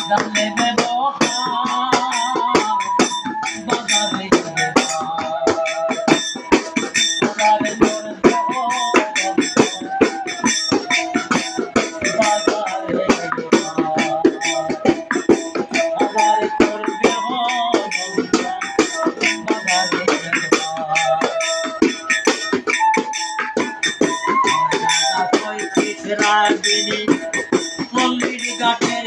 জানলে ব্যবহার বাজারে বাজারে তোর দেহ বাজারে বাজারে তোর দেহ বাজারে রাগিনী পল্লীর গাছের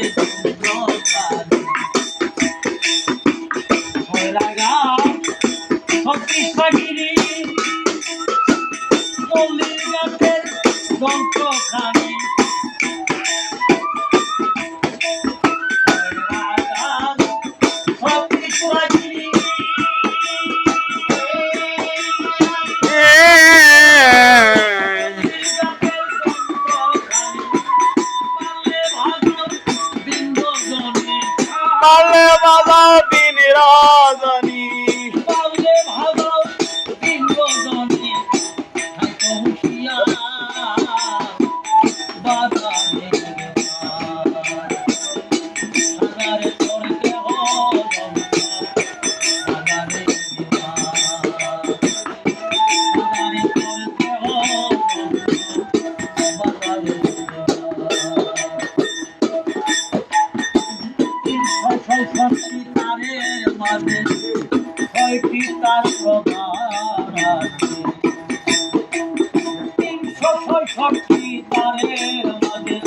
সতীশাগিনী পল্লীর গাছের যন্ত্রখানি পালে বাজাও দিন রজনী পালে ভাগাও দিন রজনী বাজারে বাজারে তোর দেহ বাজারে বাজারে তোর দেহ বাজারে ছয়টি তারের মাঝে ছয়টি তার প্রধান আছে ৩৬৬ তারের মাঝে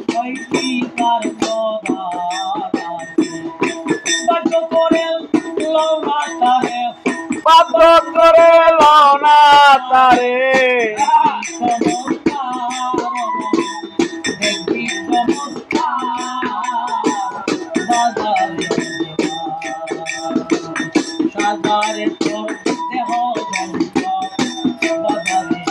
ছয়টি তার প্রধান আছে বাধ্য করে লওনা তারে পাত্র করে লওনা তারে দেখবি চমৎকার বাজারে সাজারে তোর দেহ বাজারে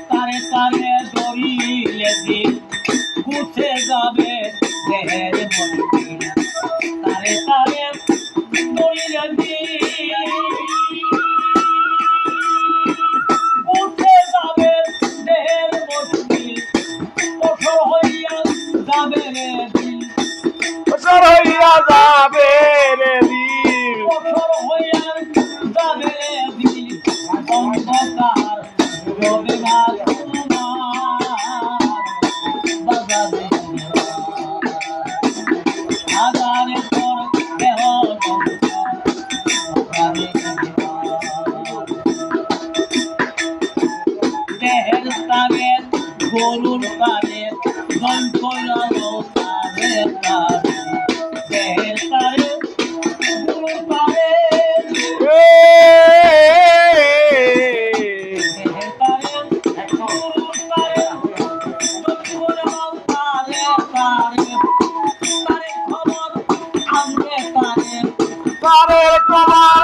তারে তারে দড়িলে দিন গুছে যাবে দেহের মন্দির তারে তারে দড়িলে দিন গুছে যাবে দেহের মন্দির কঠোর হইয়া যাবে রে দিন বছর হইয়া যাবে রে দিন কঠোর হইয়া যাবে রে দিন অন্ধকার রবে না বাজারে আধারে তোর দেহ দেহের তারে গরুর তারে যন্ত্রণালো তারে তারে দেহের তারে গরুর তারে দেহের তারে গরুর তারে যন্ত্রণালো তারে তারে তারে খবর আনবে তারে তারের কমার